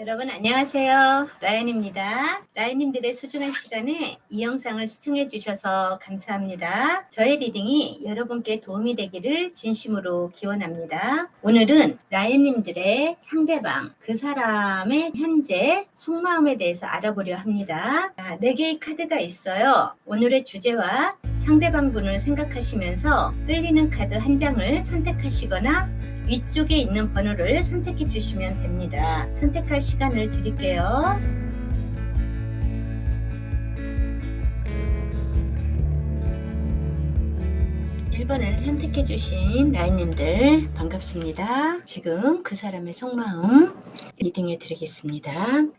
여러분 안녕하세요. 라연입니다. 라연님들의 소중한 시간에 이 영상을 시청해 주셔서 감사합니다. 저의 리딩이 여러분께 도움이 되기를 진심으로 기원합니다. 오늘은 라연님들의 상대방, 그 사람의 현재 속마음에 대해서 알아보려 합니다. 4개의 카드가 있어요. 오늘의 주제와 상대방 분을 생각하시면서 끌리는 카드 한 장을 선택하시거나 위쪽에 있는 번호를 선택해 주시면 됩니다. 선택할 시간을 드릴게요. (1번을) 선택해 주신 라인님들 반갑습니다. 지금 그 사람의 속마음 리딩해 드리겠습니다.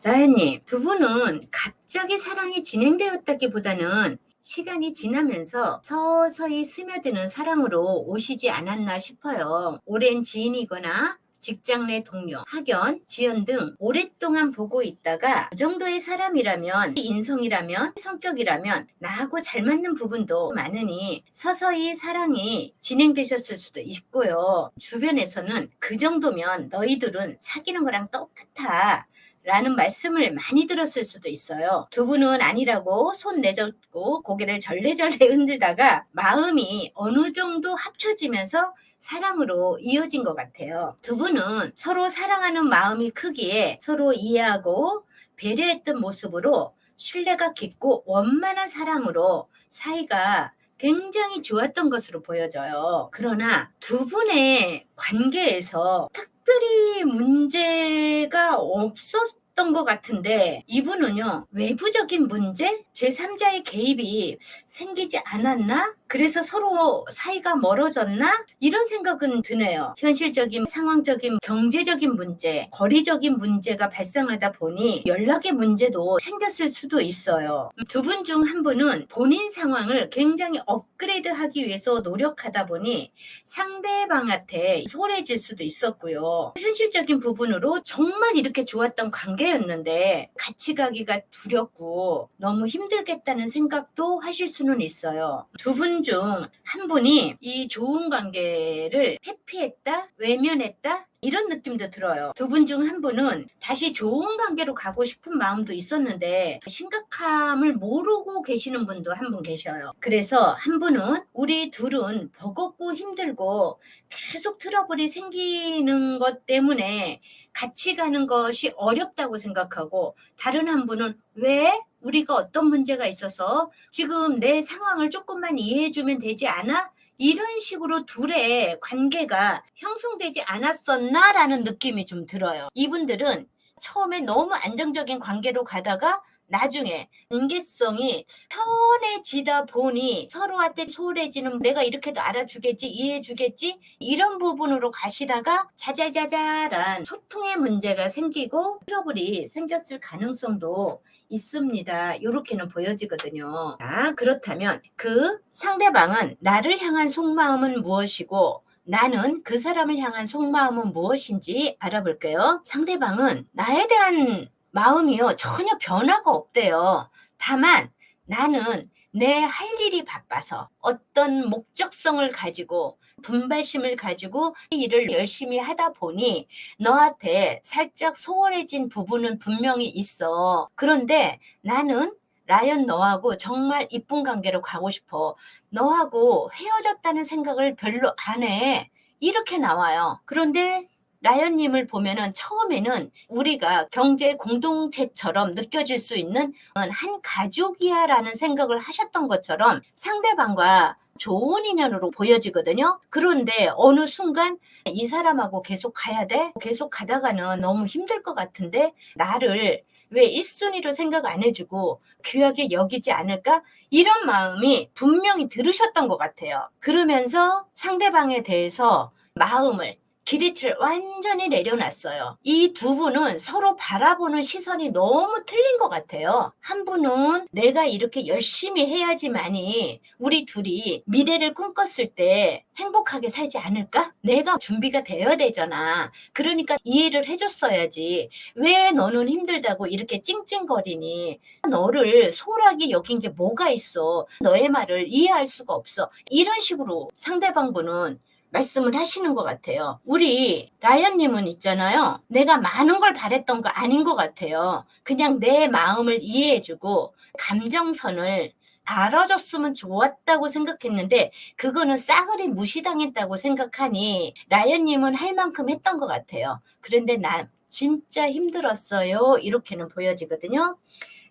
라인님, 두 분은 갑자기 사랑이 진행되었다기보다는 시간이 지나면서 서서히 스며드는 사랑으로 오시지 않았나 싶어요. 오랜 지인이거나 직장 내 동료, 학연, 지연 등 오랫동안 보고 있다가 그 정도의 사람이라면, 인성이라면, 성격이라면 나하고 잘 맞는 부분도 많으니 서서히 사랑이 진행되셨을 수도 있고요. 주변에서는 그 정도면 너희들은 사귀는 거랑 똑같아 라는 말씀을 많이 들었을 수도 있어요. 두 분은 아니라고 손 내젓고 고개를 절레절레 흔들다가 마음이 어느 정도 합쳐지면서 사랑으로 이어진 것 같아요. 두 분은 서로 사랑하는 마음이 크기에 서로 이해하고 배려했던 모습으로 신뢰가 깊고 원만한 사랑으로 사이가 굉장히 좋았던 것으로 보여져요. 그러나 두 분의 관계에서 특별히 문제가 없었던 것 같은데 이분은요, 외부적인 문제? 제3자의 개입이 생기지 않았나? 그래서 서로 사이가 멀어졌나? 이런 생각은 드네요. 현실적인 상황적인 경제적인 문제, 거리적인 문제가 발생하다 보니 연락의 문제도 생겼을 수도 있어요. 두 분 중 한 분은 본인 상황을 굉장히 업그레이드하기 위해서 노력하다 보니 상대방한테 소홀해질 수도 있었고요. 현실적인 부분으로 정말 이렇게 좋았던 관계였는데 같이 가기가 두렵고 너무 힘들겠다는 생각도 하실 수는 있어요. 두 분 중 한 분이 이 좋은 관계를 회피했다, 외면했다, 이런 느낌도 들어요. 두 분 중 한 분은 다시 좋은 관계로 가고 싶은 마음도 있었는데 심각함을 모르고 계시는 분도 한 분 계셔요. 그래서 한 분은 우리 둘은 버겁고 힘들고 계속 트러블이 생기는 것 때문에 같이 가는 것이 어렵다고 생각하고, 다른 한 분은 왜? 우리가 어떤 문제가 있어서 지금 내 상황을 조금만 이해해주면 되지 않아? 이런 식으로 둘의 관계가 형성되지 않았었나라는 느낌이 좀 들어요. 이분들은 처음에 너무 안정적인 관계로 가다가 나중에 관계성이 편해지다 보니 서로한테 소홀해지는, 내가 이렇게도 알아주겠지, 이해해주겠지, 이런 부분으로 가시다가 자잘자잘한 소통의 문제가 생기고 트러블이 생겼을 가능성도 있습니다. 이렇게는 보여지거든요. 그렇다면 그 상대방은 나를 향한 속마음은 무엇이고 나는 그 사람을 향한 속마음은 무엇인지 알아볼게요. 상대방은 나에 대한 마음이요, 전혀 변화가 없대요. 다만 나는 내 할 일이 바빠서 어떤 목적성을 가지고 분발심을 가지고 이 일을 열심히 하다 보니 너한테 살짝 소홀해진 부분은 분명히 있어. 그런데 나는 라연 너하고 정말 이쁜 관계로 가고 싶어. 너하고 헤어졌다는 생각을 별로 안 해. 이렇게 나와요. 그런데 라연님을 보면은 처음에는 우리가 경제 공동체처럼 느껴질 수 있는 한 가족이야 라는 생각을 하셨던 것처럼 상대방과 좋은 인연으로 보여지거든요. 그런데 어느 순간 이 사람하고 계속 가야 돼? 계속 가다가는 너무 힘들 것 같은데 나를 왜 1순위로 생각 안 해주고 귀하게 여기지 않을까? 이런 마음이 분명히 들으셨던 것 같아요. 그러면서 상대방에 대해서 마음을, 기대치를 완전히 내려놨어요. 이 두 분은 서로 바라보는 시선이 너무 틀린 것 같아요. 한 분은 내가 이렇게 열심히 해야지만이 우리 둘이 미래를 꿈꿨을 때 행복하게 살지 않을까? 내가 준비가 되어야 되잖아. 그러니까 이해를 해줬어야지. 왜 너는 힘들다고 이렇게 찡찡거리니? 너를 소홀하게 여긴 게 뭐가 있어? 너의 말을 이해할 수가 없어. 이런 식으로 상대방분은 말씀을 하시는 것 같아요. 우리 라연님은 있잖아요. 내가 많은 걸 바랬던 거 아닌 것 같아요. 그냥 내 마음을 이해해주고 감정선을 알아줬으면 좋았다고 생각했는데 그거는 싸그리 무시당했다고 생각하니 라연님은 할 만큼 했던 것 같아요. 그런데 나 진짜 힘들었어요. 이렇게는 보여지거든요.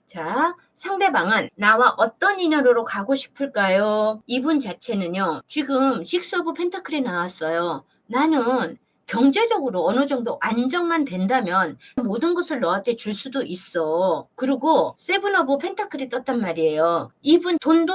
자, 상대방은 나와 어떤 인연으로 가고 싶을까요? 이분 자체는요, 지금 식스 오브 펜타클이 나왔어요. 나는 경제적으로 어느 정도 안정만 된다면 모든 것을 너한테 줄 수도 있어. 그리고 세븐 오브 펜타클이 떴단 말이에요. 이분 돈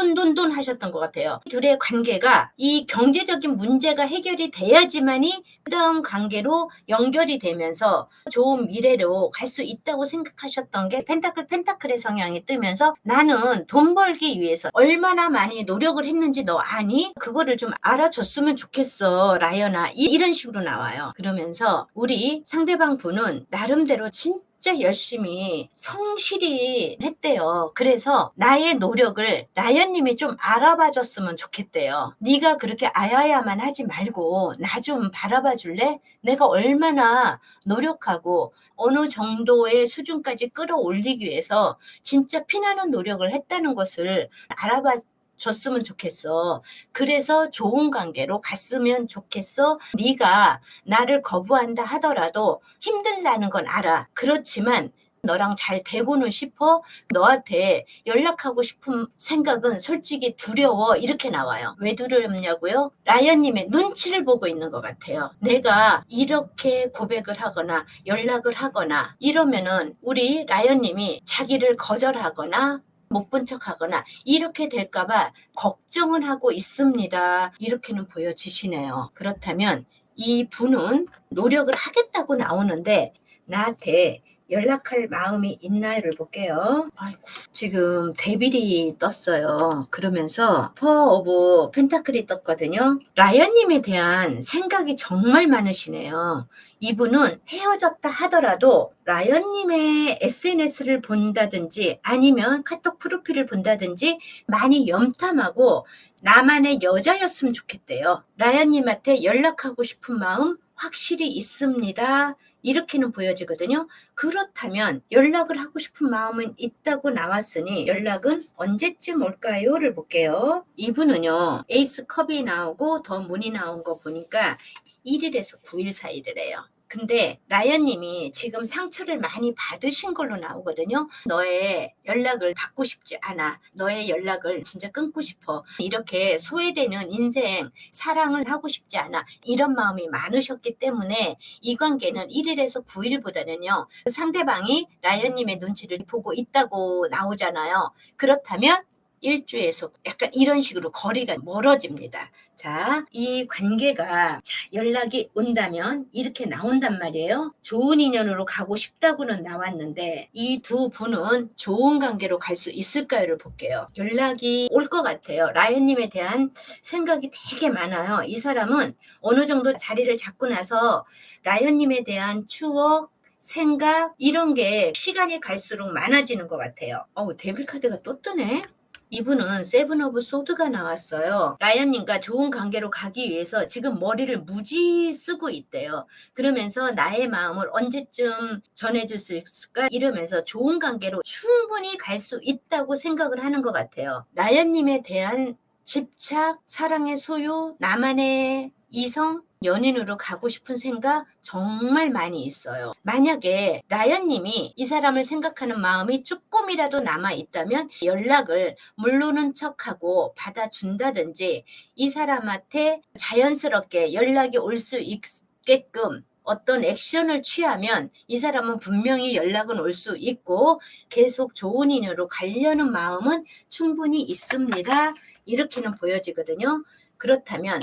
하셨던 것 같아요. 둘의 관계가 이 경제적인 문제가 해결이 돼야지만이 그 다음 관계로 연결이 되면서 좋은 미래로 갈 수 있다고 생각하셨던 게 펜타클의 성향이 뜨면서 나는 돈 벌기 위해서 얼마나 많이 노력을 했는지 너 아니? 그거를 좀 알아줬으면 좋겠어, 라연아. 이런 식으로 나와요. 그러면서 우리 상대방 분은 나름대로 진짜 열심히 성실히 했대요. 그래서 나의 노력을 라연님이 좀 알아봐 줬으면 좋겠대요. 네가 그렇게 아야야만 하지 말고 나 좀 바라봐 줄래? 내가 얼마나 노력하고 어느 정도의 수준까지 끌어올리기 위해서 진짜 피나는 노력을 했다는 것을 알아봐 줬으면 좋겠어. 그래서 좋은 관계로 갔으면 좋겠어. 네가 나를 거부한다 하더라도 힘들다는 건 알아. 그렇지만 너랑 잘 되고는 싶어. 너한테 연락하고 싶은 생각은 솔직히 두려워. 이렇게 나와요. 왜 두렵냐고요? 라연님의 눈치를 보고 있는 것 같아요. 내가 이렇게 고백을 하거나 연락을 하거나 이러면은 우리 라연님이 자기를 거절하거나 못 본 척하거나 이렇게 될까봐 걱정을 하고 있습니다. 이렇게는 보여지시네요. 그렇다면 이 분은 노력을 하겠다고 나오는데 나한테 연락할 마음이 있나요를 볼게요. 아이고, 지금 데빌이 떴어요. 그러면서 퍼 오브 펜타클이 떴거든요. 라연님에 대한 생각이 정말 많으시네요. 이분은 헤어졌다 하더라도 라연님의 SNS를 본다든지 아니면 카톡 프로필을 본다든지 많이 염탐하고 나만의 여자였으면 좋겠대요. 라연님한테 연락하고 싶은 마음 확실히 있습니다. 이렇게는 보여지거든요. 그렇다면 연락을 하고 싶은 마음은 있다고 나왔으니 연락은 언제쯤 올까요?를 볼게요. 이분은요. 에이스 컵이 나오고 더 문이 나온 거 보니까 1일에서 9일 사이래요. 근데 라연님이 지금 상처를 많이 받으신 걸로 나오거든요. 너의 연락을 받고 싶지 않아. 너의 연락을 진짜 끊고 싶어. 이렇게 소외되는 인생 사랑을 하고 싶지 않아. 이런 마음이 많으셨기 때문에 이 관계는 1일에서 9일보다는요. 상대방이 라연님의 눈치를 보고 있다고 나오잖아요. 그렇다면 일주에서 약간 이런 식으로 거리가 멀어집니다. 자, 이 관계가 연락이 온다면 이렇게 나온단 말이에요. 좋은 인연으로 가고 싶다고는 나왔는데 이 두 분은 좋은 관계로 갈 수 있을까요를 볼게요. 연락이 올 것 같아요. 라연님에 대한 생각이 되게 많아요. 이 사람은 어느 정도 자리를 잡고 나서 라연님에 대한 추억, 생각 이런 게 시간이 갈수록 많아지는 것 같아요. 데빌 카드가 또 뜨네. 이분은 세븐 오브 소드가 나왔어요. 라이언님과 좋은 관계로 가기 위해서 지금 머리를 무지 쓰고 있대요. 그러면서 나의 마음을 언제쯤 전해줄 수 있을까? 이러면서 좋은 관계로 충분히 갈 수 있다고 생각을 하는 것 같아요. 라이언님에 대한 집착, 사랑의 소유, 나만의 이성, 연인으로 가고 싶은 생각 정말 많이 있어요. 만약에 라연님이 이 사람을 생각하는 마음이 조금이라도 남아 있다면 연락을 모르는 척하고 받아준다든지 이 사람한테 자연스럽게 연락이 올 수 있게끔 어떤 액션을 취하면 이 사람은 분명히 연락은 올 수 있고 계속 좋은 인연으로 가려는 마음은 충분히 있습니다. 이렇게는 보여지거든요. 그렇다면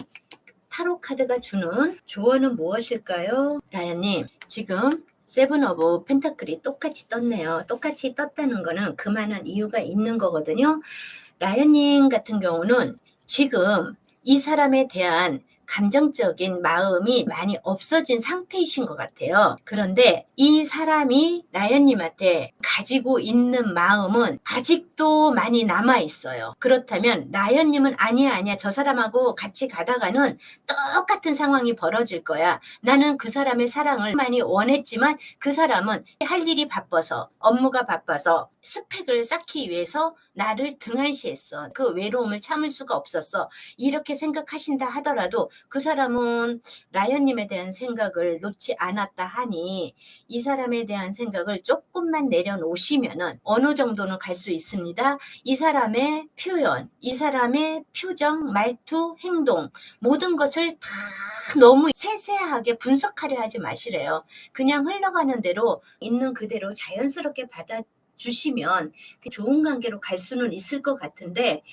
타로 카드가 주는 조언은 무엇일까요? 라연님, 지금 세븐 오브 펜타클이 똑같이 떴네요. 똑같이 떴다는 거는 그만한 이유가 있는 거거든요. 라연님 같은 경우는 지금 이 사람에 대한 감정적인 마음이 많이 없어진 상태이신 것 같아요. 그런데 이 사람이 라연님한테 가지고 있는 마음은 아직도 많이 남아있어요. 그렇다면 라연님은 아니야 저 사람하고 같이 가다가는 똑같은 상황이 벌어질 거야. 나는 그 사람의 사랑을 많이 원했지만 그 사람은 할 일이 바빠서 업무가 바빠서 스펙을 쌓기 위해서 나를 등한시했어. 그 외로움을 참을 수가 없었어. 이렇게 생각하신다 하더라도 그 사람은 라연님에 대한 생각을 놓지 않았다 하니 이 사람에 대한 생각을 조금만 내려놓으시면은 어느 정도는 갈 수 있습니다. 이 사람의 표현, 이 사람의 표정, 말투, 행동 모든 것을 다 너무 세세하게 분석하려 하지 마시래요. 그냥 흘러가는 대로 있는 그대로 자연스럽게 받아주시면 좋은 관계로 갈 수는 있을 것 같은데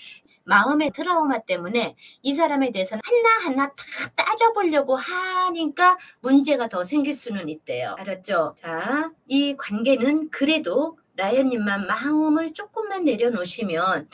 마음의 트라우마 때문에 이 사람에 대해서는 하나하나 다 따져보려고 하니까 문제가 더 생길 수는 있대요. 알았죠? 자, 이 관계는 그래도 라연님만 마음을 조금만 내려놓으시면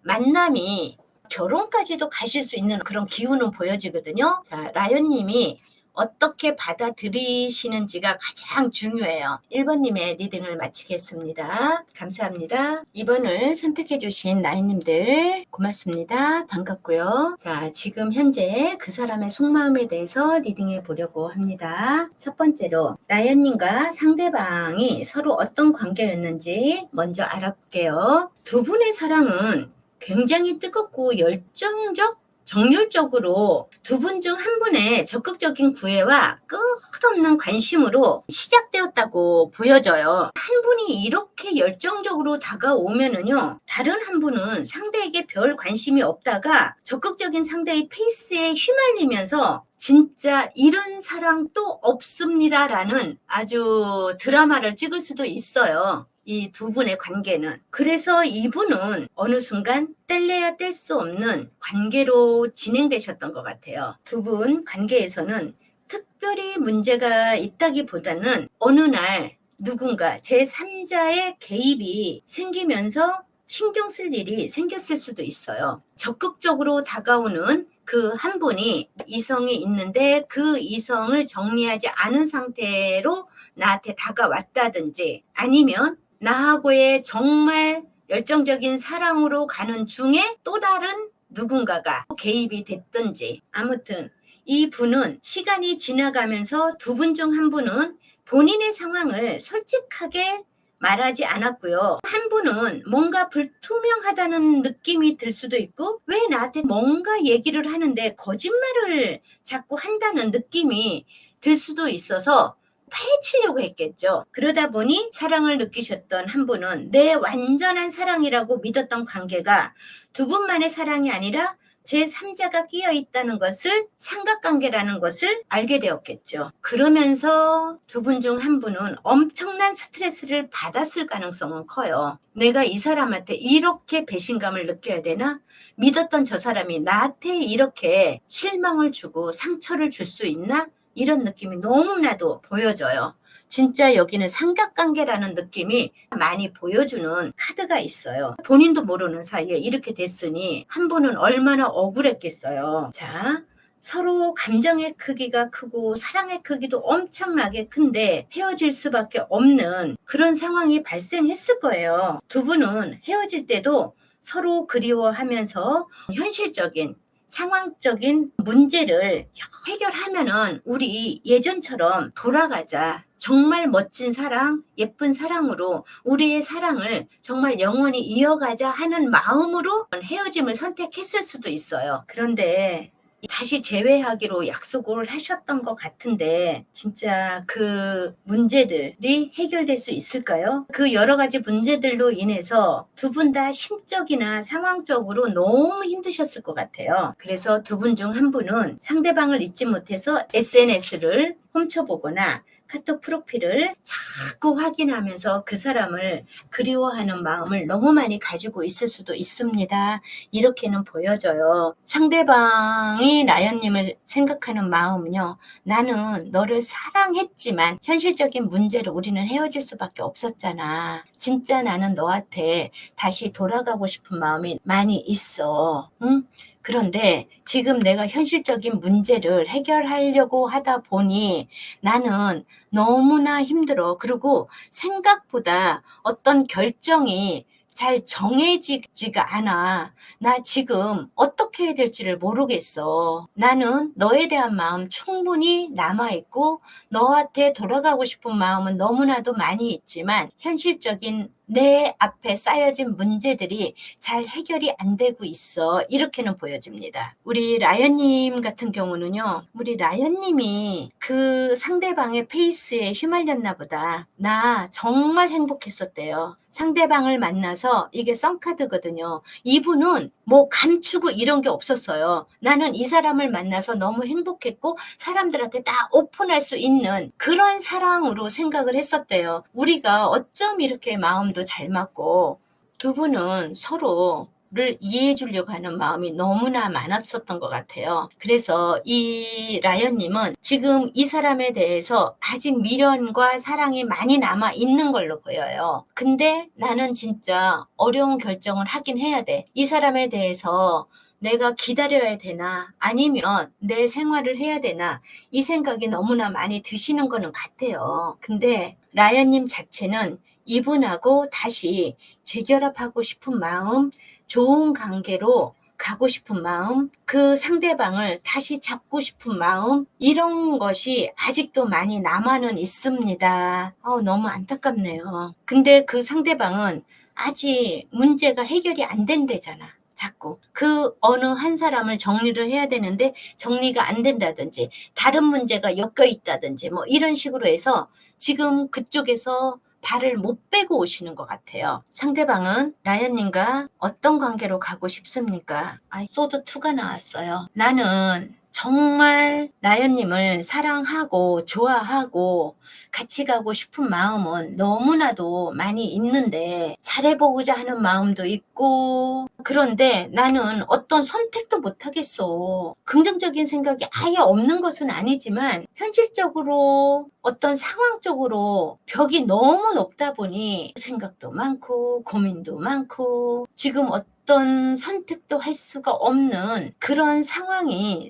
만남이 결혼까지도 가실 수 있는 그런 기운은 보여지거든요. 자, 라연님이 어떻게 받아들이시는지가 가장 중요해요. 1번님의 리딩을 마치겠습니다. 감사합니다. 2번을 선택해주신 라인님들 고맙습니다. 반갑고요. 자, 지금 현재 그 사람의 속마음에 대해서 리딩해 보려고 합니다. 첫 번째로 라연님과 상대방이 서로 어떤 관계였는지 먼저 알아볼게요. 두 분의 사랑은 굉장히 뜨겁고 열정적 정열적으로 두 분 중 한 분의 적극적인 구애와 끝없는 관심으로 시작되었다고 보여져요. 한 분이 이렇게 열정적으로 다가오면은요, 다른 한 분은 상대에게 별 관심이 없다가 적극적인 상대의 페이스에 휘말리면서 진짜 이런 사랑 또 없습니다라는 아주 드라마를 찍을 수도 있어요. 이 두 분의 관계는. 그래서 이분은 어느 순간 뗄래야 뗄 수 없는 관계로 진행되셨던 것 같아요. 두 분 관계에서는 특별히 문제가 있다기보다는 어느 날 누군가 제3자의 개입이 생기면서 신경 쓸 일이 생겼을 수도 있어요. 적극적으로 다가오는 그 한 분이 이성이 있는데 그 이성을 정리하지 않은 상태로 나한테 다가왔다든지 아니면 나하고의 정말 열정적인 사랑으로 가는 중에 또 다른 누군가가 개입이 됐든지 아무튼 이 분은 시간이 지나가면서 두 분 중 한 분은 본인의 상황을 솔직하게 말하지 않았고요. 한 분은 뭔가 불투명하다는 느낌이 들 수도 있고 왜 나한테 뭔가 얘기를 하는데 거짓말을 자꾸 한다는 느낌이 들 수도 있어서 파헤치려고 했겠죠. 그러다 보니 사랑을 느끼셨던 한 분은 내 완전한 사랑이라고 믿었던 관계가 두 분만의 사랑이 아니라 제3자가 끼어 있다는 것을 삼각관계라는 것을 알게 되었겠죠. 그러면서 두 분 중 한 분은 엄청난 스트레스를 받았을 가능성은 커요. 내가 이 사람한테 이렇게 배신감을 느껴야 되나? 믿었던 저 사람이 나한테 이렇게 실망을 주고 상처를 줄 수 있나? 이런 느낌이 너무나도 보여져요. 진짜 여기는 삼각관계라는 느낌이 많이 보여주는 카드가 있어요. 본인도 모르는 사이에 이렇게 됐으니 한 분은 얼마나 억울했겠어요. 자, 서로 감정의 크기가 크고 사랑의 크기도 엄청나게 큰데 헤어질 수밖에 없는 그런 상황이 발생했을 거예요. 두 분은 헤어질 때도 서로 그리워하면서 현실적인 상황적인 문제를 해결하면은 우리 예전처럼 돌아가자. 정말 멋진 사랑, 예쁜 사랑으로 우리의 사랑을 정말 영원히 이어가자 하는 마음으로 헤어짐을 선택했을 수도 있어요. 그런데 다시 재회하기로 약속을 하셨던 것 같은데 진짜 그 문제들이 해결될 수 있을까요? 그 여러 가지 문제들로 인해서 두 분 다 심적이나 상황적으로 너무 힘드셨을 것 같아요. 그래서 두 분 중 한 분은 상대방을 잊지 못해서 SNS를 훔쳐보거나 카톡 프로필을 자꾸 확인하면서 그 사람을 그리워하는 마음을 너무 많이 가지고 있을 수도 있습니다. 이렇게는 보여져요. 상대방이 라연님을 생각하는 마음은요. 나는 너를 사랑했지만 현실적인 문제로 우리는 헤어질 수밖에 없었잖아. 진짜 나는 너한테 다시 돌아가고 싶은 마음이 많이 있어. 응? 그런데 지금 내가 현실적인 문제를 해결하려고 하다 보니 나는 너무나 힘들어. 그리고 생각보다 어떤 결정이 잘 정해지지가 않아. 나 지금 어떻게 해야 될지를 모르겠어. 나는 너에 대한 마음 충분히 남아있고 너한테 돌아가고 싶은 마음은 너무나도 많이 있지만 현실적인 내 앞에 쌓여진 문제들이 잘 해결이 안 되고 있어. 이렇게는 보여집니다. 우리 라연님 같은 경우는요. 우리 라연님이 그 상대방의 페이스에 휘말렸나 보다. 나 정말 행복했었대요. 상대방을 만나서 이게 썸카드거든요. 이분은 뭐 감추고 이런 게 없었어요. 나는 이 사람을 만나서 너무 행복했고 사람들한테 다 오픈할 수 있는 그런 사랑으로 생각을 했었대요. 우리가 어쩜 이렇게 마음도 잘 맞고 두 분은 서로를 이해해 주려고 하는 마음이 너무나 많았었던 것 같아요. 그래서 이 라연님은 지금 이 사람에 대해서 아직 미련과 사랑이 많이 남아 있는 걸로 보여요. 근데 나는 진짜 어려운 결정을 하긴 해야 돼. 이 사람에 대해서 내가 기다려야 되나 아니면 내 생활을 해야 되나 이 생각이 너무나 많이 드시는 거는 같아요. 근데 라연님 자체는 이분하고 다시 재결합하고 싶은 마음, 좋은 관계로 가고 싶은 마음, 그 상대방을 다시 잡고 싶은 마음, 이런 것이 아직도 많이 남아는 있습니다. 너무 안타깝네요. 근데 그 상대방은 아직 문제가 해결이 안 된대잖아. 자꾸 그 어느 한 사람을 정리를 해야 되는데 정리가 안 된다든지 다른 문제가 엮여 있다든지 뭐 이런 식으로 해서 지금 그쪽에서 발을 못 빼고 오시는 것 같아요. 상대방은 라연님과 어떤 관계로 가고 싶습니까? 소드2가 나왔어요. 나는 정말 라연님을 사랑하고 좋아하고 같이 가고 싶은 마음은 너무나도 많이 있는데 잘해보고자 하는 마음도 있고 그런데 나는 어떤 선택도 못하겠어. 긍정적인 생각이 아예 없는 것은 아니지만 현실적으로 어떤 상황적으로 벽이 너무 높다 보니 생각도 많고 고민도 많고 지금 어떤 선택도 할 수가 없는 그런 상황이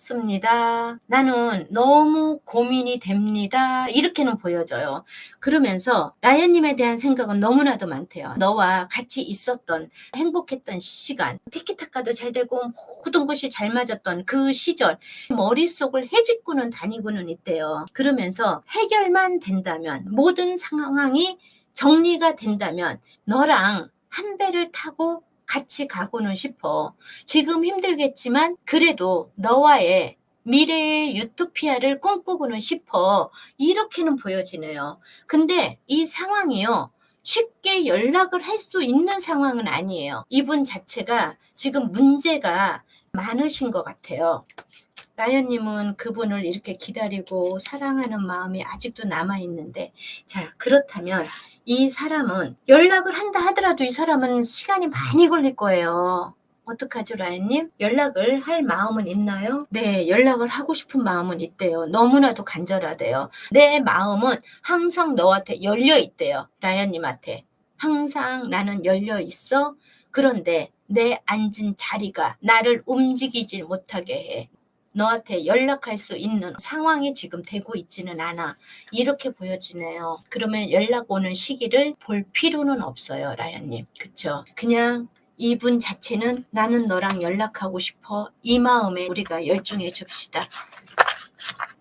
생겼습니다. 나는 너무 고민이 됩니다. 이렇게는 보여져요. 그러면서 라연님에 대한 생각은 너무나도 많대요. 너와 같이 있었던 행복했던 시간, 티키타카도 잘 되고 모든 것이 잘 맞았던 그 시절 머릿속을 헤집고는 다니고는 있대요. 그러면서 해결만 된다면 모든 상황이 정리가 된다면 너랑 한 배를 타고 같이 가고는 싶어. 지금 힘들겠지만 그래도 너와의 미래의 유토피아를 꿈꾸고는 싶어. 이렇게는 보여지네요. 근데 이 상황이요. 쉽게 연락을 할 수 있는 상황은 아니에요. 이분 자체가 지금 문제가 많으신 것 같아요. 라연님은 그분을 이렇게 기다리고 사랑하는 마음이 아직도 남아있는데 자 그렇다면 이 사람은 연락을 한다 하더라도 이 사람은 시간이 많이 걸릴 거예요. 어떡하죠 라연님? 연락을 할 마음은 있나요? 네, 연락을 하고 싶은 마음은 있대요. 너무나도 간절하대요. 내 마음은 항상 너한테 열려 있대요. 라연님한테. 항상 나는 열려 있어. 그런데 내 앉은 자리가 나를 움직이질 못하게 해. 너한테 연락할 수 있는 상황이 지금 되고 있지는 않아. 이렇게 보여지네요. 그러면 연락 오는 시기를 볼 필요는 없어요, 라연님. 그쵸? 그냥 이분 자체는 나는 너랑 연락하고 싶어. 이 마음에 우리가 열중해 줍시다.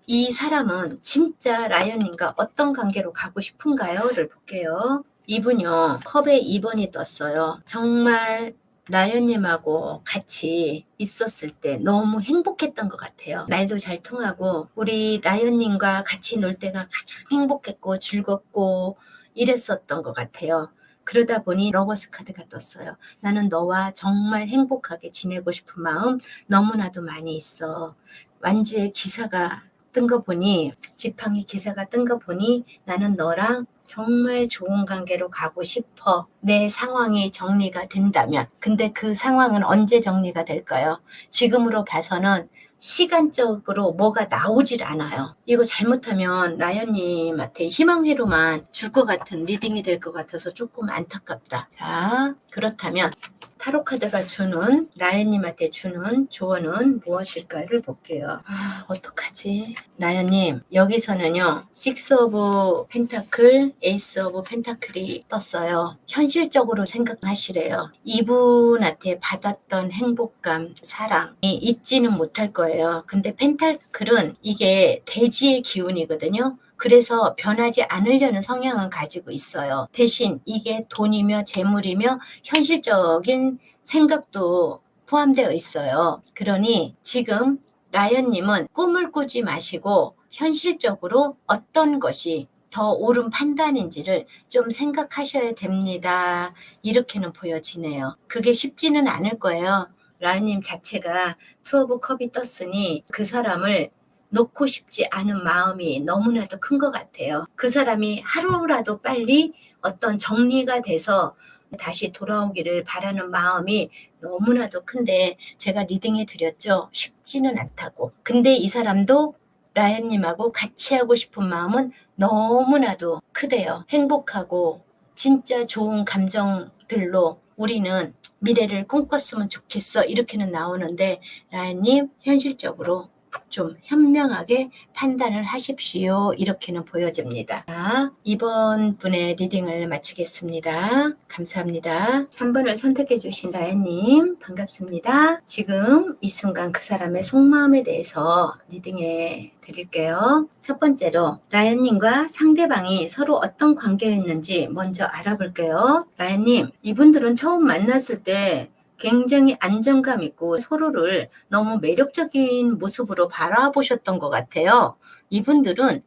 이 사람은 진짜 라연님과 어떤 관계로 가고 싶은가요?를 볼게요. 이분요. 컵에 2번이 떴어요. 정말 라연님하고 같이 있었을 때 너무 행복했던 것 같아요. 말도 잘 통하고 우리 라연님과 같이 놀 때가 가장 행복했고 즐겁고 이랬었던 것 같아요. 그러다 보니 러버스 카드가 떴어요. 나는 너와 정말 행복하게 지내고 싶은 마음 너무나도 많이 있어. 완지의 기사가 뜬 거 보니 지팡이 기사가 뜬 거 보니 나는 너랑 정말 좋은 관계로 가고 싶어. 내 상황이 정리가 된다면. 근데 그 상황은 언제 정리가 될까요? 지금으로 봐서는 시간적으로 뭐가 나오질 않아요. 이거 잘못하면 라연님한테 희망회로만 줄 것 같은 리딩이 될 것 같아서 조금 안타깝다. 자, 그렇다면 타로 카드가 주는, 라연님한테 주는 조언은 무엇일까를 볼게요. 어떡하지? 라연님, 여기서는요, 식스 오브 펜타클, 에이스 오브 펜타클이 떴어요. 현실적으로 생각하시래요. 이분한테 받았던 행복감, 사랑이 잊지는 못할 거예요. 근데 펜타클은 이게 대지의 기운이거든요. 그래서 변하지 않으려는 성향을 가지고 있어요. 대신 이게 돈이며 재물이며 현실적인 생각도 포함되어 있어요. 그러니 지금 라연님은 꿈을 꾸지 마시고 현실적으로 어떤 것이 더 옳은 판단인지를 좀 생각하셔야 됩니다. 이렇게는 보여지네요. 그게 쉽지는 않을 거예요. 라연님 자체가 투 오브 컵이 떴으니 그 사람을 놓고 싶지 않은 마음이 너무나도 큰 것 같아요. 그 사람이 하루라도 빨리 어떤 정리가 돼서 다시 돌아오기를 바라는 마음이 너무나도 큰데 제가 리딩해 드렸죠. 쉽지는 않다고. 근데 이 사람도 라연님하고 같이 하고 싶은 마음은 너무나도 크대요. 행복하고 진짜 좋은 감정들로 우리는 미래를 꿈꿨으면 좋겠어. 이렇게는 나오는데 라연님 현실적으로 좀 현명하게 판단을 하십시오. 이렇게는 보여집니다. 자, 이번 분의 리딩을 마치겠습니다. 감사합니다. 3번을 선택해 주신 라연님 반갑습니다. 지금 이 순간 그 사람의 속마음에 대해서 리딩해 드릴게요. 첫 번째로 라연님과 상대방이 서로 어떤 관계였는지 먼저 알아볼게요. 라연님, 이분들은 처음 만났을 때 굉장히 안정감 있고 서로를 너무 매력적인 모습으로 바라보셨던 것 같아요. 이분들은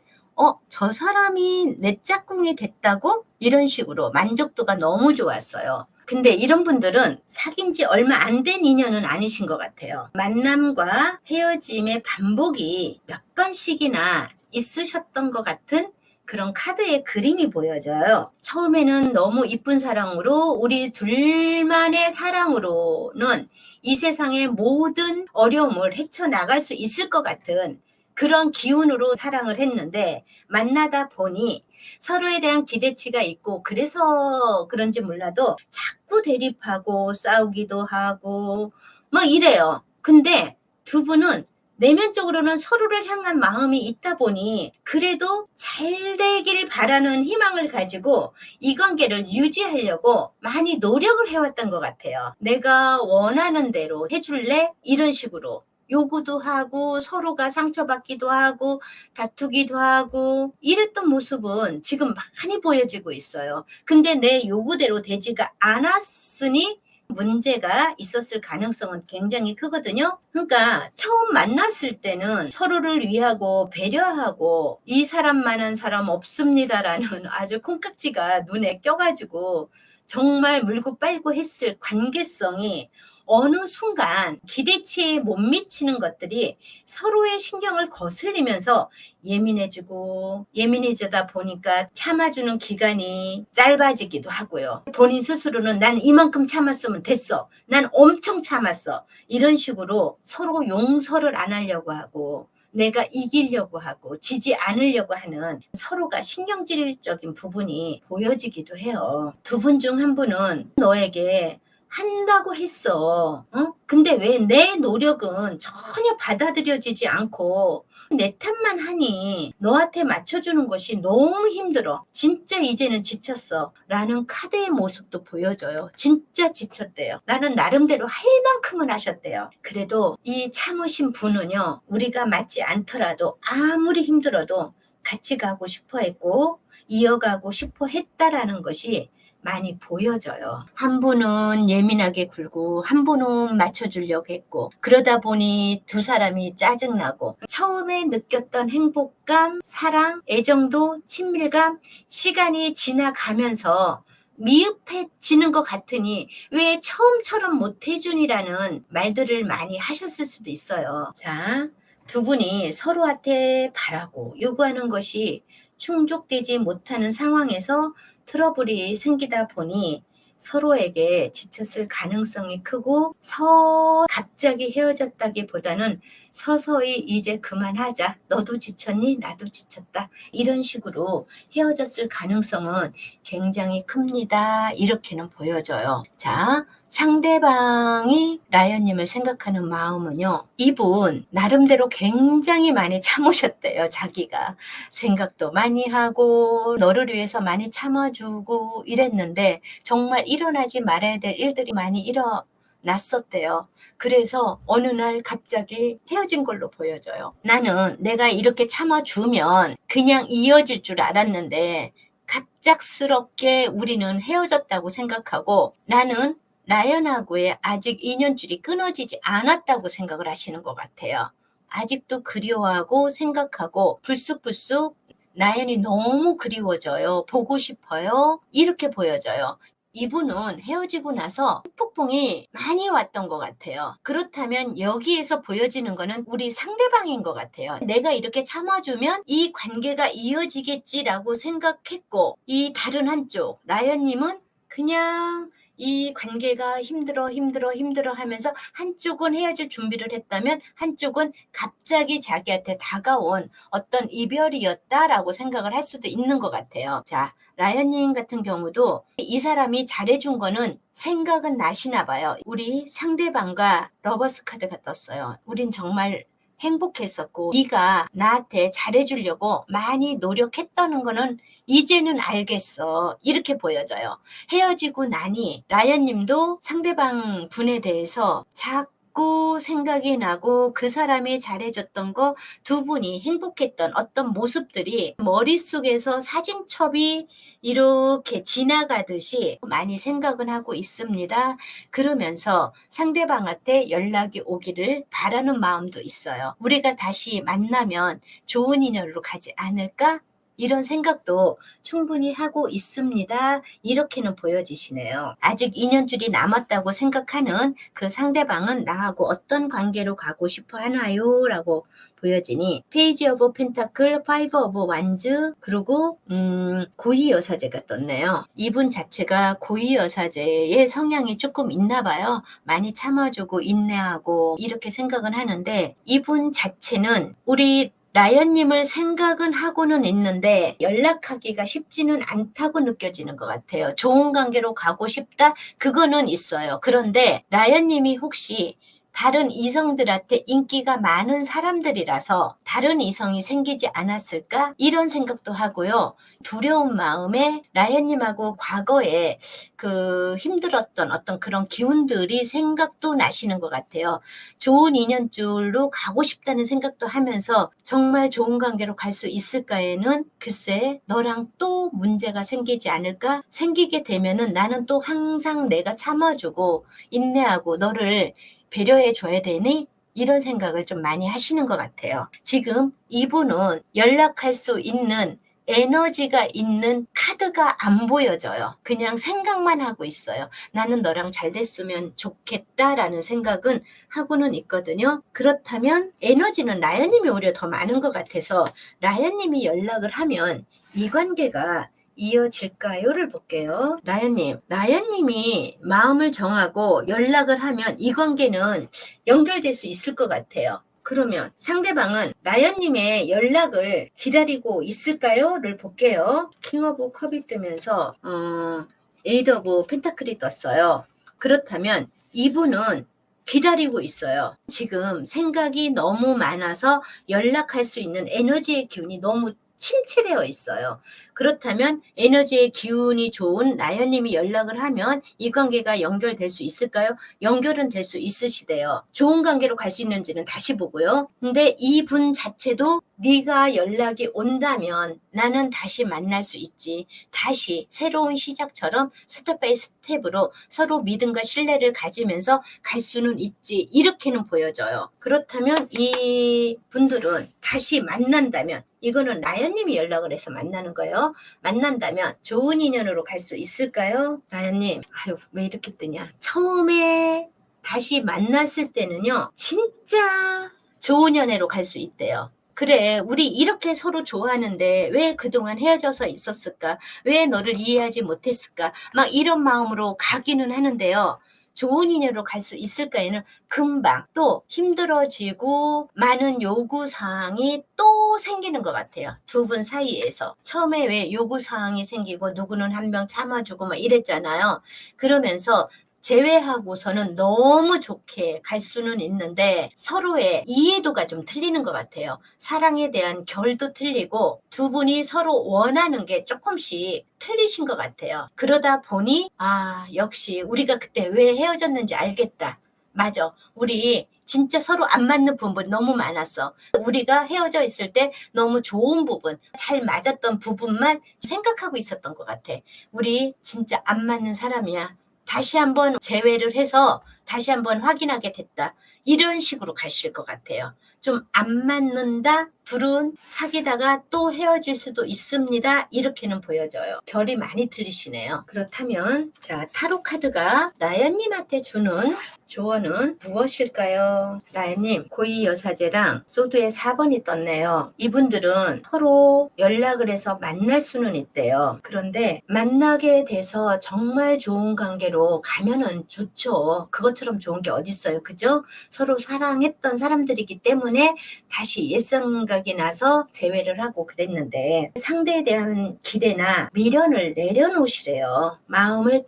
저 사람이 내 짝꿍이 됐다고? 이런 식으로 만족도가 너무 좋았어요. 근데 이런 분들은 사귄 지 얼마 안 된 인연은 아니신 것 같아요. 만남과 헤어짐의 반복이 몇 번씩이나 있으셨던 것 같은 그런 카드의 그림이 보여져요. 처음에는 너무 이쁜 사랑으로 우리 둘만의 사랑으로는 이 세상의 모든 어려움을 헤쳐나갈 수 있을 것 같은 그런 기운으로 사랑을 했는데 만나다 보니 서로에 대한 기대치가 있고 그래서 그런지 몰라도 자꾸 대립하고 싸우기도 하고 막 이래요. 근데 두 분은 내면적으로는 서로를 향한 마음이 있다 보니 그래도 잘 되길 바라는 희망을 가지고 이 관계를 유지하려고 많이 노력을 해왔던 것 같아요. 내가 원하는 대로 해줄래? 이런 식으로. 요구도 하고 서로가 상처받기도 하고 다투기도 하고 이랬던 모습은 지금 많이 보여지고 있어요. 근데 내 요구대로 되지가 않았으니 문제가 있었을 가능성은 굉장히 크거든요. 그러니까 처음 만났을 때는 서로를 위하고 배려하고 이 사람만한 사람 없습니다라는 아주 콩깍지가 눈에 껴가지고 정말 물고 빨고 했을 관계성이 어느 순간 기대치에 못 미치는 것들이 서로의 신경을 거슬리면서 예민해지다 보니까 참아주는 기간이 짧아지기도 하고요. 본인 스스로는 난 이만큼 참았으면 됐어. 난 엄청 참았어. 이런 식으로 서로 용서를 안 하려고 하고 내가 이기려고 하고 지지 않으려고 하는 서로가 신경질적인 부분이 보여지기도 해요. 두 분 중 한 분은 너에게 한다고 했어. 근데 왜 내 노력은 전혀 받아들여지지 않고 내 탓만 하니 너한테 맞춰주는 것이 너무 힘들어. 진짜 이제는 지쳤어. 라는 카드의 모습도 보여줘요. 진짜 지쳤대요. 나는 나름대로 할 만큼은 하셨대요. 그래도 이 참으신 분은요. 우리가 맞지 않더라도 아무리 힘들어도 같이 가고 싶어 했고 이어가고 싶어 했다라는 것이 많이 보여져요. 한 분은 예민하게 굴고 한 분은 맞춰주려고 했고 그러다 보니 두 사람이 짜증나고 처음에 느꼈던 행복감, 사랑, 애정도, 친밀감 시간이 지나가면서 미흡해지는 것 같으니 왜 처음처럼 못해준이라는 말들을 많이 하셨을 수도 있어요. 자, 두 분이 서로한테 바라고 요구하는 것이 충족되지 못하는 상황에서 트러블이 생기다 보니 서로에게 지쳤을 가능성이 크고 갑자기 헤어졌다기보다는 서서히 이제 그만하자. 너도 지쳤니? 나도 지쳤다. 이런 식으로 헤어졌을 가능성은 굉장히 큽니다. 이렇게는 보여져요. 자, 상대방이 라이언님을 생각하는 마음은요. 이분 나름대로 굉장히 많이 참으셨대요. 자기가 생각도 많이 하고 너를 위해서 많이 참아주고 이랬는데 정말 일어나지 말아야 될 일들이 많이 일어났었대요. 그래서 어느 날 갑자기 헤어진 걸로 보여져요. 나는 내가 이렇게 참아주면 그냥 이어질 줄 알았는데 갑작스럽게 우리는 헤어졌다고 생각하고 나는 라연하고의 아직 인연줄이 끊어지지 않았다고 생각을 하시는 것 같아요. 아직도 그리워하고 생각하고 불쑥불쑥 나연이 너무 그리워져요. 보고 싶어요. 이렇게 보여져요. 이분은 헤어지고 나서 폭풍이 많이 왔던 것 같아요. 그렇다면 여기에서 보여지는 거는 우리 상대방인 것 같아요. 내가 이렇게 참아주면 이 관계가 이어지겠지라고 생각했고 이 다른 한쪽 라연님은 그냥 이 관계가 힘들어 하면서 한쪽은 헤어질 준비를 했다면 한쪽은 갑자기 자기한테 다가온 어떤 이별이었다라고 생각을 할 수도 있는 것 같아요. 자, 라연님 같은 경우도 이 사람이 잘해준 거는 생각은 나시나 봐요. 우리 상대방과 러버스 카드가 떴어요. 우린 정말 행복했었고 네가 나한테 잘해주려고 많이 노력했다는 거는 이제는 알겠어. 이렇게 보여져요. 헤어지고 나니 라연님도 상대방 분에 대해서 자꾸 생각이 나고 그 사람이 잘해줬던 거 두 분이 행복했던 어떤 모습들이 머릿속에서 사진첩이 이렇게 지나가듯이 많이 생각을 하고 있습니다. 그러면서 상대방한테 연락이 오기를 바라는 마음도 있어요. 우리가 다시 만나면 좋은 인연으로 가지 않을까? 이런 생각도 충분히 하고 있습니다. 이렇게는 보여지시네요. 아직 인연줄이 남았다고 생각하는 그 상대방은 나하고 어떤 관계로 가고 싶어 하나요? 라고 보여지니 페이지 오브 펜타클, 파이브 오브 완즈, 그리고 고위 여사제가 떴네요. 이분 자체가 고위 여사제의 성향이 조금 있나 봐요. 많이 참아주고 인내하고 이렇게 생각은 하는데 이분 자체는 우리 라연님을 생각은 하고는 있는데 연락하기가 쉽지는 않다고 느껴지는 것 같아요. 좋은 관계로 가고 싶다? 그거는 있어요. 그런데 라연님이 혹시 다른 이성들한테 인기가 많은 사람들이라서 다른 이성이 생기지 않았을까? 이런 생각도 하고요. 두려운 마음에 라연님하고 과거에 그 힘들었던 어떤 그런 기운들이 생각도 나시는 것 같아요. 좋은 인연줄로 가고 싶다는 생각도 하면서 정말 좋은 관계로 갈 수 있을까에는 글쎄 너랑 또 문제가 생기지 않을까? 생기게 되면은 나는 또 항상 내가 참아주고 인내하고 너를 배려해 줘야 되니? 이런 생각을 좀 많이 하시는 것 같아요. 지금 이분은 연락할 수 있는 에너지가 있는 카드가 안 보여져요. 그냥 생각만 하고 있어요. 나는 너랑 잘 됐으면 좋겠다라는 생각은 하고는 있거든요. 그렇다면 에너지는 라연님이 오히려 더 많은 것 같아서 라연님이 연락을 하면 이 관계가 이어질까요를 볼게요. 라연님이 마음을 정하고 연락을 하면 이 관계는 연결될 수 있을 것 같아요. 그러면 상대방은 라연님의 연락을 기다리고 있을까요?를 볼게요. 킹 오브 컵이 뜨면서 에이드 오브 펜타클이 떴어요. 그렇다면 이분은 기다리고 있어요. 지금 생각이 너무 많아서 연락할 수 있는 에너지의 기운이 너무 침체되어 있어요. 그렇다면 에너지의 기운이 좋은 라연님이 연락을 하면 이 관계가 연결될 수 있을까요? 연결은 될 수 있으시대요. 좋은 관계로 갈 수 있는지는 다시 보고요. 근데 이분 자체도 네가 연락이 온다면 나는 다시 만날 수 있지. 다시 새로운 시작처럼 스텝 바이 스텝으로 서로 믿음과 신뢰를 가지면서 갈 수는 있지. 이렇게는 보여져요. 그렇다면 이 분들은 다시 만난다면 이거는 라연님이 연락을 해서 만나는 거예요. 만난다면 좋은 인연으로 갈 수 있을까요? 라연님, 아유 왜 이렇게 뜨냐. 처음에 다시 만났을 때는요. 진짜 좋은 연애로 갈 수 있대요. 그래 우리 이렇게 서로 좋아하는데 왜 그동안 헤어져서 있었을까? 왜 너를 이해하지 못했을까? 막 이런 마음으로 가기는 하는데요. 좋은 인연으로 갈 수 있을까에는 금방 또 힘들어지고 많은 요구사항이 또 생기는 것 같아요. 두 분 사이에서. 처음에 왜 요구사항이 생기고 누구는 한 명 참아주고 막 이랬잖아요. 그러면서 제외하고서는 너무 좋게 갈 수는 있는데 서로의 이해도가 좀 틀리는 것 같아요. 사랑에 대한 결도 틀리고 두 분이 서로 원하는 게 조금씩 틀리신 것 같아요. 그러다 보니 역시 우리가 그때 왜 헤어졌는지 알겠다. 맞아. 우리 진짜 서로 안 맞는 부분 너무 많았어. 우리가 헤어져 있을 때 너무 좋은 부분, 잘 맞았던 부분만 생각하고 있었던 것 같아. 우리 진짜 안 맞는 사람이야. 다시 한번 재회를 해서 다시 한번 확인하게 됐다. 이런 식으로 가실 것 같아요. 좀 안 맞는다. 둘은 사귀다가 또 헤어질 수도 있습니다. 이렇게는 보여져요. 결이 많이 틀리시네요. 그렇다면 자, 타로 카드가 라연님한테 주는 조언은 무엇일까요? 라연님, 고이 여사제랑 소드의 4번이 떴네요. 이분들은 서로 연락을 해서 만날 수는 있대요. 그런데 만나게 돼서 정말 좋은 관계로 가면은 좋죠. 그것처럼 좋은 게 어딨어요. 그죠? 서로 사랑했던 사람들이기 때문에 다시 옛 생각이 나서 재회를 하고 그랬는데 상대에 대한 기대나 미련을 내려놓으시래요. 마음을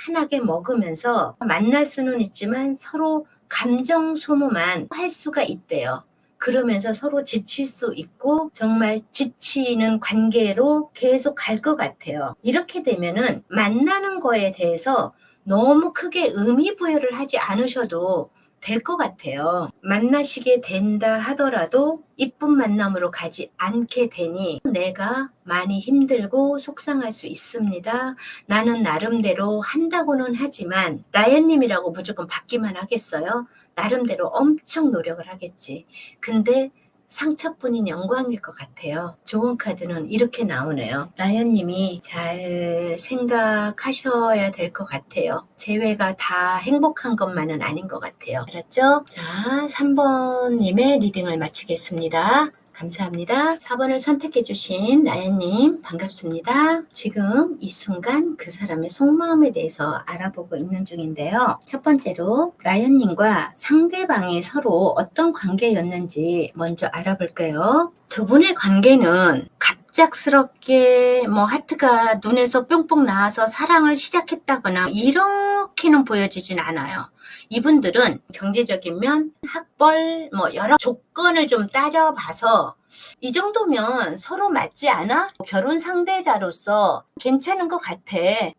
편안하게 먹으면서 만날 수는 있지만 서로 감정 소모만 할 수가 있대요. 그러면서 서로 지칠 수 있고 정말 지치는 관계로 계속 갈 것 같아요. 이렇게 되면은 만나는 거에 대해서 너무 크게 의미 부여를 하지 않으셔도 될 것 같아요. 만나시게 된다 하더라도 이쁜 만남으로 가지 않게 되니 내가 많이 힘들고 속상할 수 있습니다. 나는 나름대로 한다고는 하지만 라연님이라고 무조건 받기만 하겠어요? 나름대로 엄청 노력을 하겠지. 근데 상처뿐인 영광일 것 같아요. 좋은 카드는 이렇게 나오네요. 라연님이 잘 생각하셔야 될 것 같아요. 재회가 다 행복한 것만은 아닌 것 같아요. 알았죠? 자, 3번님의 리딩을 마치겠습니다. 감사합니다. 4번을 선택해주신 라연님 반갑습니다. 지금 이 순간 그 사람의 속마음에 대해서 알아보고 있는 중인데요. 첫 번째로 라연님과 상대방이 서로 어떤 관계였는지 먼저 알아볼게요. 두 분의 관계는 갑작스럽게 하트가 눈에서 뿅뿅 나와서 사랑을 시작했다거나 이렇게는 보여지진 않아요. 이분들은 경제적인 면, 학벌, 여러 조건을 좀 따져봐서 이 정도면 서로 맞지 않아? 결혼 상대자로서 괜찮은 것 같아.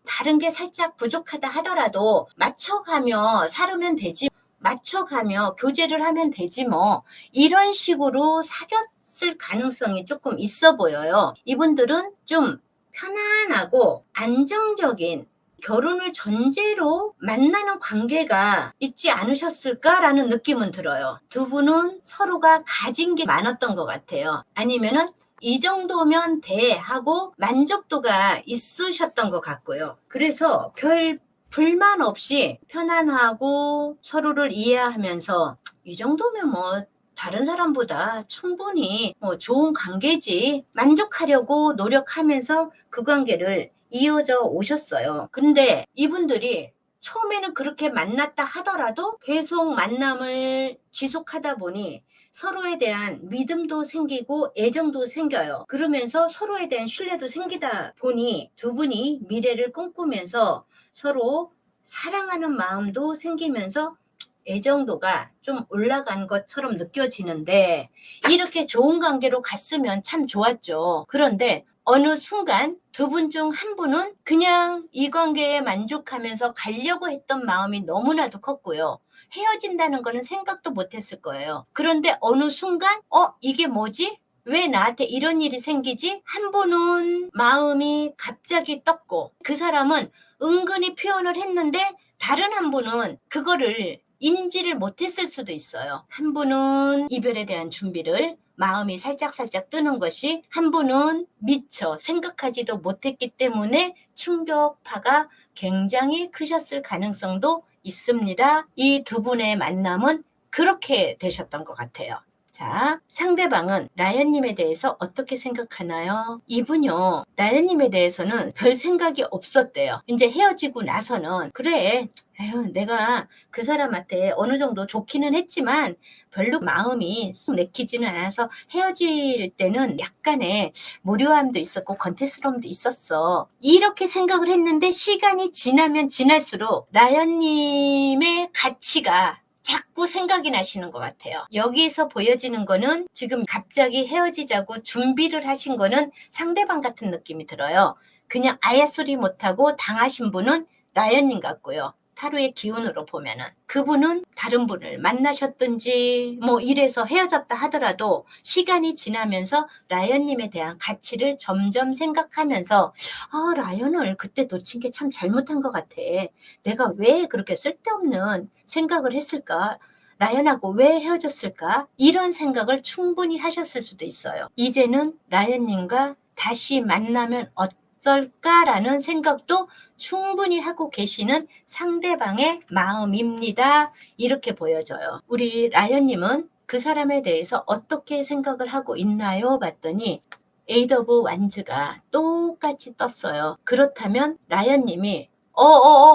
다른 게 살짝 부족하다 하더라도 맞춰가며 살으면 되지. 맞춰가며 교제를 하면 되지 뭐. 이런 식으로 사귀었을 가능성이 조금 있어 보여요. 이분들은 좀 편안하고 안정적인 결혼을 전제로 만나는 관계가 있지 않으셨을까라는 느낌은 들어요. 두 분은 서로가 가진 게 많았던 것 같아요. 아니면은 이 정도면 돼 하고 만족도가 있으셨던 것 같고요. 그래서 별 불만 없이 편안하고 서로를 이해하면서 이 정도면 다른 사람보다 충분히 좋은 관계지 만족하려고 노력하면서 그 관계를 이어져 오셨어요. 근데 이분들이 처음에는 그렇게 만났다 하더라도 계속 만남을 지속하다 보니 서로에 대한 믿음도 생기고 애정도 생겨요. 그러면서 서로에 대한 신뢰도 생기다 보니 두 분이 미래를 꿈꾸면서 서로 사랑하는 마음도 생기면서 애정도가 좀 올라간 것처럼 느껴지는데 이렇게 좋은 관계로 갔으면 참 좋았죠. 그런데 어느 순간 두 분 중 한 분은 그냥 이 관계에 만족하면서 가려고 했던 마음이 너무나도 컸고요. 헤어진다는 거는 생각도 못했을 거예요. 그런데 어느 순간 이게 뭐지? 왜 나한테 이런 일이 생기지? 한 분은 마음이 갑자기 떴고 그 사람은 은근히 표현을 했는데 다른 한 분은 그거를 인지를 못했을 수도 있어요. 한 분은 이별에 대한 준비를 마음이 살짝살짝 뜨는 것이 한 분은 미처 생각하지도 못했기 때문에 충격파가 굉장히 크셨을 가능성도 있습니다. 이 두 분의 만남은 그렇게 되셨던 것 같아요. 자, 상대방은 라연님에 대해서 어떻게 생각하나요? 이분요, 라연님에 대해서는 별 생각이 없었대요. 이제 헤어지고 나서는 그래, 에휴, 내가 그 사람한테 어느 정도 좋기는 했지만 별로 마음이 쓱 내키지는 않아서 헤어질 때는 약간의 무료함도 있었고 건태스러움도 있었어. 이렇게 생각을 했는데 시간이 지나면 지날수록 라연님의 가치가 자꾸 생각이 나시는 것 같아요. 여기에서 보여지는 거는 지금 갑자기 헤어지자고 준비를 하신 거는 상대방 같은 느낌이 들어요. 그냥 아예 소리 못하고 당하신 분은 라연님 같고요. 타로의 기운으로 보면은 그분은 다른 분을 만나셨든지 뭐 이래서 헤어졌다 하더라도 시간이 지나면서 라연님에 대한 가치를 점점 생각하면서 라연을 그때 놓친 게 참 잘못한 것 같아. 내가 왜 그렇게 쓸데없는 생각을 했을까? 라연하고 왜 헤어졌을까? 이런 생각을 충분히 하셨을 수도 있어요. 이제는 라연님과 다시 만나면 어떨까라는 생각도 충분히 하고 계시는 상대방의 마음입니다. 이렇게 보여져요. 우리 라연님은 그 사람에 대해서 어떻게 생각을 하고 있나요? 봤더니 에이드 오브 완즈가 똑같이 떴어요. 그렇다면 라연님이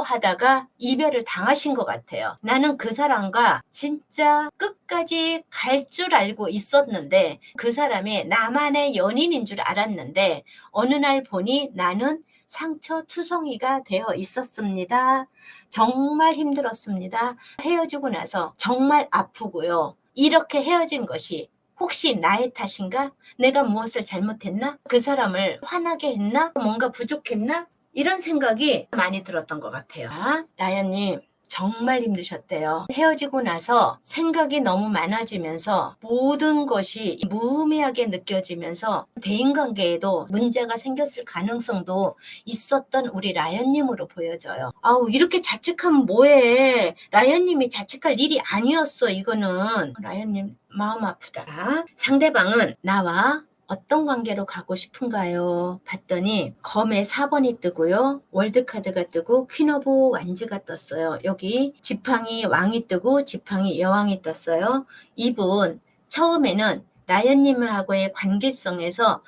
하다가 이별을 당하신 것 같아요. 나는 그 사람과 진짜 끝까지 갈 줄 알고 있었는데 그 사람이 나만의 연인인 줄 알았는데 어느 날 보니 나는 상처 투성이가 되어 있었습니다. 정말 힘들었습니다. 헤어지고 나서 정말 아프고요. 이렇게 헤어진 것이 혹시 나의 탓인가? 내가 무엇을 잘못했나? 그 사람을 화나게 했나? 뭔가 부족했나? 이런 생각이 많이 들었던 것 같아요. 라연님 정말 힘드셨대요. 헤어지고 나서 생각이 너무 많아지면서 모든 것이 무의미하게 느껴지면서 대인관계에도 문제가 생겼을 가능성도 있었던 우리 라연님으로 보여져요. 아우 이렇게 자책하면 뭐해. 라연님이 자책할 일이 아니었어. 이거는 라연님 마음 아프다. 상대방은 나와 어떤 관계로 가고 싶은가요? 봤더니 검에 4번이 뜨고요. 월드카드가 뜨고 퀸 오브 완즈가 떴어요. 여기 지팡이 왕이 뜨고 지팡이 여왕이 떴어요. 이분 처음에는 라연님하고의 관계성에서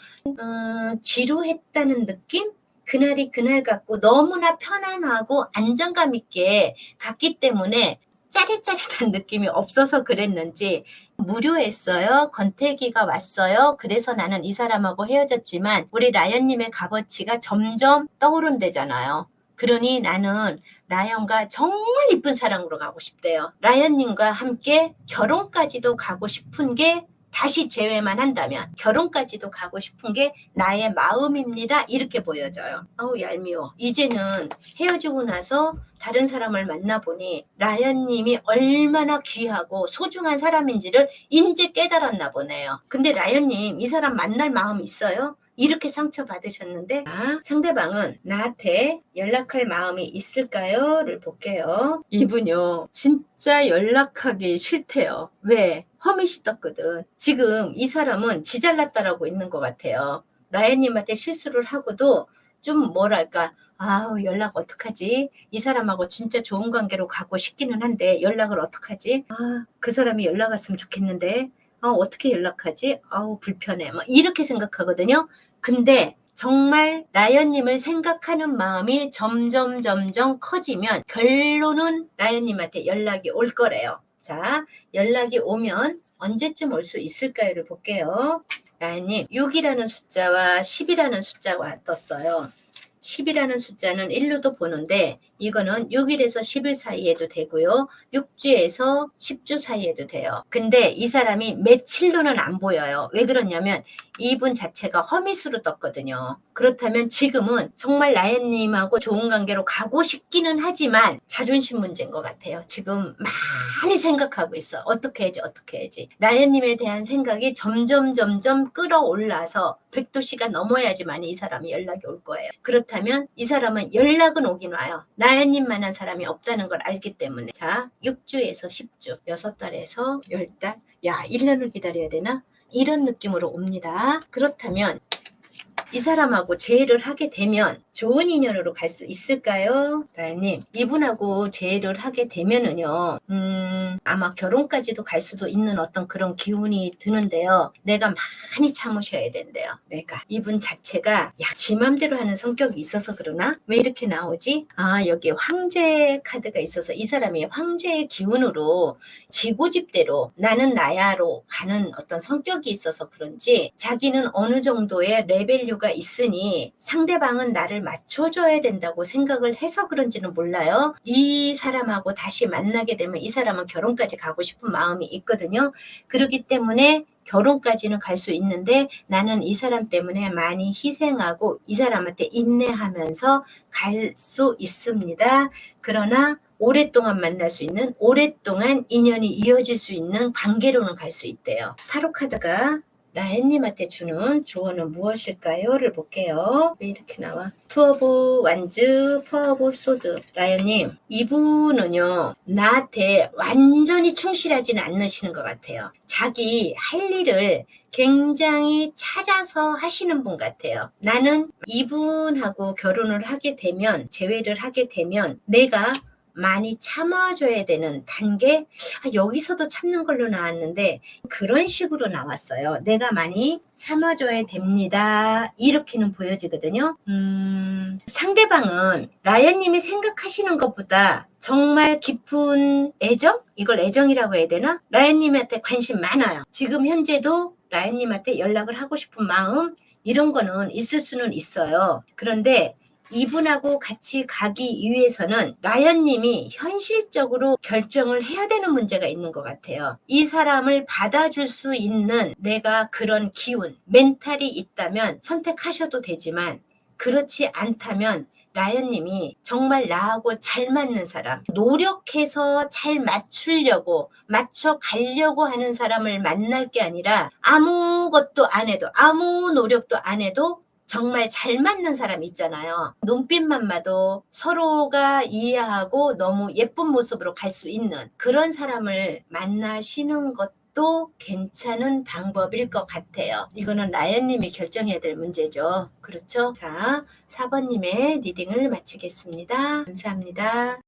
지루했다는 느낌? 그날이 그날 같고 너무나 편안하고 안정감 있게 갔기 때문에 짜릿짜릿한 느낌이 없어서 그랬는지 무료했어요. 권태기가 왔어요. 그래서 나는 이 사람하고 헤어졌지만 우리 라연님의 값어치가 점점 떠오른대잖아요. 그러니 나는 라연과 정말 이쁜 사랑으로 가고 싶대요. 라연님과 함께 결혼까지도 가고 싶은 게 다시 제외만 한다면 결혼까지도 가고 싶은 게 나의 마음입니다. 이렇게 보여져요. 아우 얄미워. 이제는 헤어지고 나서 다른 사람을 만나보니 라연님이 얼마나 귀하고 소중한 사람인지를 이제 깨달았나 보네요. 근데 라연님 이 사람 만날 마음 있어요? 이렇게 상처받으셨는데 상대방은 나한테 연락할 마음이 있을까요? 를 볼게요. 이분요 진짜 연락하기 싫대요. 왜? 허밋이 떴거든. 지금 이 사람은 지잘났다라고 있는 것 같아요. 라연님한테 실수를 하고도 좀 뭐랄까 연락 어떡하지? 이 사람하고 진짜 좋은 관계로 가고 싶기는 한데 연락을 어떡하지? 그 사람이 연락 왔으면 좋겠는데 어떻게 연락하지? 불편해. 막 이렇게 생각하거든요. 근데 정말 라연님을 생각하는 마음이 점점 커지면 결론은 라연님한테 연락이 올 거래요. 자, 연락이 오면 언제쯤 올 수 있을까요를 볼게요. 라연님 6이라는 숫자와 10이라는 숫자가 떴어요. 10이라는 숫자는 1로도 보는데 이거는 6일에서 10일 사이에도 되고요. 6주에서 10주 사이에도 돼요. 근데 이 사람이 며칠로는 안 보여요. 왜 그러냐면 이분 자체가 허밋으로 떴거든요. 그렇다면 지금은 정말 라연님하고 좋은 관계로 가고 싶기는 하지만 자존심 문제인 것 같아요. 지금 많이 생각하고 있어. 어떻게 해야지. 라연님에 대한 생각이 점점 끌어올라서 100도씨가 넘어야지만 이 사람이 연락이 올 거예요. 그렇다면 이 사람은 연락은 오긴 와요. 라연님만한 사람이 없다는 걸 알기 때문에. 자, 6주에서 10주, 6달에서 10달. 야, 1년을 기다려야 되나? 이런 느낌으로 옵니다. 그렇다면 이 사람하고 재회를 하게 되면 좋은 인연으로 갈 수 있을까요? 라연님, 이분하고 재회를 하게 되면은요, 아마 결혼까지도 갈 수도 있는 어떤 그런 기운이 드는데요. 내가 많이 참으셔야 된대요. 내가. 이분 자체가 지 맘대로 하는 성격이 있어서 그러나? 왜 이렇게 나오지? 아, 여기 황제 카드가 있어서 이 사람이 황제의 기운으로 지고집대로 나는 나야로 가는 어떤 성격이 있어서 그런지 자기는 어느 정도의 레벨류가 있으니 상대방은 나를 맞춰줘야 된다고 생각을 해서 그런지는 몰라요. 이 사람하고 다시 만나게 되면 이 사람은 결혼까지 가고 싶은 마음이 있거든요. 그렇기 때문에 결혼까지는 갈 수 있는데 나는 이 사람 때문에 많이 희생하고 이 사람한테 인내하면서 갈 수 있습니다. 그러나 오랫동안 만날 수 있는, 오랫동안 인연이 이어질 수 있는 관계로는 갈 수 있대요. 타로 카드가 라연님한테 주는 조언은 무엇일까요?를 볼게요. 왜 이렇게 나와? 투 오브 완즈, 포 오브 소드. 라연님, 이분은요, 나한테 완전히 충실하지는 않으시는 것 같아요. 자기 할 일을 굉장히 찾아서 하시는 분 같아요. 나는 이분하고 결혼을 하게 되면, 재회를 하게 되면 내가 많이 참아줘야 되는 단계, 여기서도 참는 걸로 나왔는데 그런 식으로 나왔어요. 내가 많이 참아줘야 됩니다. 이렇게는 보여지거든요. 상대방은 라연님이 생각하시는 것보다 정말 깊은 애정? 이걸 애정이라고 해야 되나? 라연님한테 관심 많아요. 지금 현재도 라연님한테 연락을 하고 싶은 마음, 이런 거는 있을 수는 있어요. 그런데 이분하고 같이 가기 위해서는 라연님이 현실적으로 결정을 해야 되는 문제가 있는 것 같아요. 이 사람을 받아줄 수 있는 내가 그런 기운, 멘탈이 있다면 선택하셔도 되지만 그렇지 않다면 라연님이 정말 나하고 잘 맞는 사람, 노력해서 잘 맞추려고, 맞춰 가려고 하는 사람을 만날 게 아니라 아무것도 안 해도, 아무 노력도 안 해도 정말 잘 맞는 사람 있잖아요. 눈빛만 봐도 서로가 이해하고 너무 예쁜 모습으로 갈 수 있는 그런 사람을 만나시는 것도 괜찮은 방법일 것 같아요. 이거는 라연님이 결정해야 될 문제죠. 그렇죠? 자, 4번님의 리딩을 마치겠습니다. 감사합니다.